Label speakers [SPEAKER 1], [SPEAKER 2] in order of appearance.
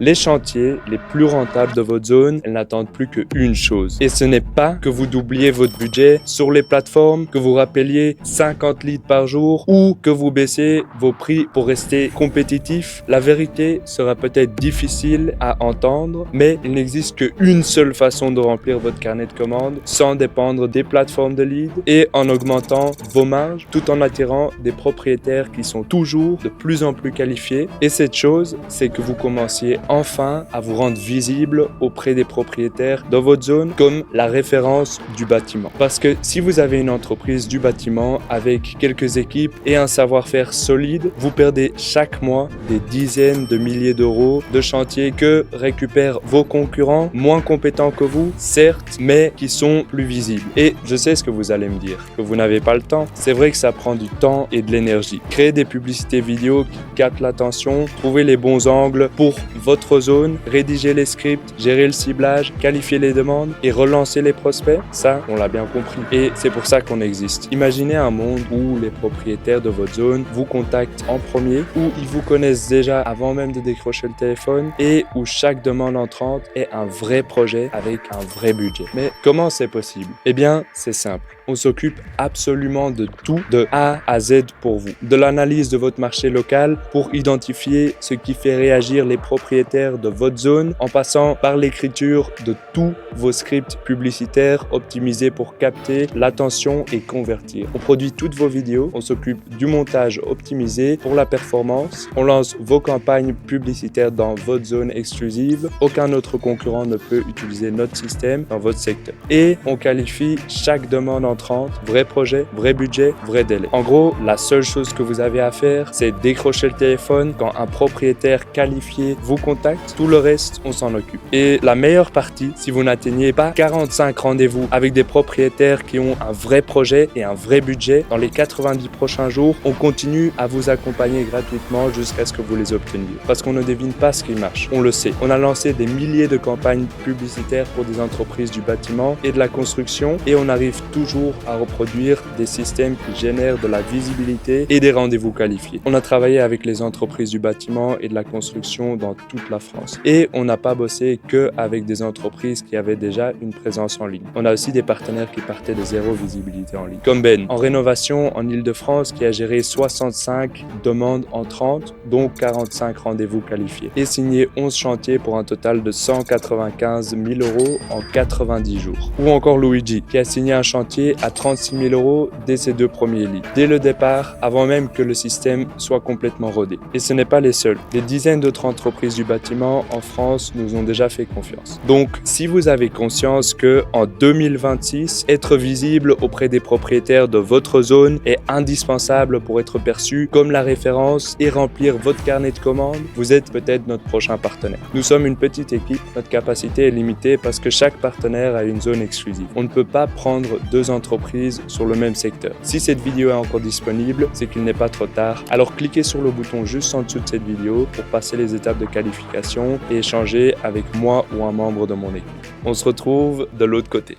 [SPEAKER 1] Les chantiers les plus rentables de votre zone, elles n'attendent plus qu'une chose. Et ce n'est pas que vous doubliez votre budget sur les plateformes, que vous rappeliez 50 leads par jour ou que vous baissiez vos prix pour rester compétitif. La vérité sera peut-être difficile à entendre, mais il n'existe qu'une seule façon de remplir votre carnet de commandes sans dépendre des plateformes de leads et en augmentant vos marges tout en attirant des propriétaires qui sont toujours de plus en plus qualifiés. Et cette chose, c'est que vous commenciez enfin à vous rendre visible auprès des propriétaires dans votre zone comme la référence du bâtiment. Parce que si vous avez une entreprise du bâtiment avec quelques équipes et un savoir-faire solide, vous perdez chaque mois des dizaines de milliers d'euros de chantier que récupèrent vos concurrents moins compétents que vous, certes, mais qui sont plus visibles. Et je sais ce que vous allez me dire, que vous n'avez pas le temps. C'est vrai que ça prend du temps et de l'énergie. Créer des publicités vidéo qui captent l'attention, trouver les bons angles pour votre zone, rédiger les scripts, gérer le ciblage, qualifier les demandes et relancer les prospects, ça, on l'a bien compris. Et c'est pour ça qu'on existe. Imaginez un monde où les propriétaires de votre zone vous contactent en premier, où ils vous connaissent déjà avant même de décrocher le téléphone et où chaque demande entrante est un vrai projet avec un vrai budget. Mais comment c'est possible? Eh bien, c'est simple. On s'occupe absolument de tout, de A à Z pour vous. De l'analyse de votre marché local pour identifier ce qui fait réagir les propriétaires de votre zone, en passant par l'écriture de tous vos scripts publicitaires optimisés pour capter l'attention et convertir. On produit toutes vos vidéos, on s'occupe du montage optimisé pour la performance, on lance vos campagnes publicitaires dans votre zone exclusive. Aucun autre concurrent ne peut utiliser notre système dans votre secteur. Et on qualifie chaque demande entrante, vrai projet, vrai budget, vrai délai. En gros, la seule chose que vous avez à faire, c'est décrocher le téléphone quand un propriétaire qualifié vous contacte. Tout le reste, on s'en occupe. Et la meilleure partie, si vous n'atteignez pas 45 rendez-vous avec des propriétaires qui ont un vrai projet et un vrai budget, dans les 90 prochains jours, on continue à vous accompagner gratuitement jusqu'à ce que vous les obteniez. Parce qu'on ne devine pas ce qui marche, on le sait. On a lancé des milliers de campagnes publicitaires pour des entreprises du bâtiment et de la construction et on arrive toujours à reproduire des systèmes qui génèrent de la visibilité et des rendez-vous qualifiés. On a travaillé avec les entreprises du bâtiment et de la construction dans toute la France. Et on n'a pas bossé que avec des entreprises qui avaient déjà une présence en ligne. On a aussi des partenaires qui partaient de zéro visibilité en ligne. Comme Ben, en rénovation en Île-de-France, qui a géré 65 demandes entrantes, dont 45 rendez-vous qualifiés. Et signé 11 chantiers pour un total de 195 000 € en 90 jours. Ou encore Luigi, qui a signé un chantier à 36 000 € dès ses 2 premiers leads. Dès le départ, avant même que le système soit complètement rodé. Et ce n'est pas les seuls. Des dizaines d'autres entreprises du bâtiment en France nous ont déjà fait confiance. Donc, si vous avez conscience que en 2026, être visible auprès des propriétaires de votre zone est indispensable pour être perçu comme la référence et remplir votre carnet de commandes, vous êtes peut-être notre prochain partenaire. Nous sommes une petite équipe, notre capacité est limitée parce que chaque partenaire a une zone exclusive. On ne peut pas prendre 2 entreprises sur le même secteur. Si cette vidéo est encore disponible, c'est qu'il n'est pas trop tard. Alors cliquez sur le bouton juste en dessous de cette vidéo pour passer les étapes de qualification et échanger avec moi ou un membre de mon équipe. On se retrouve de l'autre côté.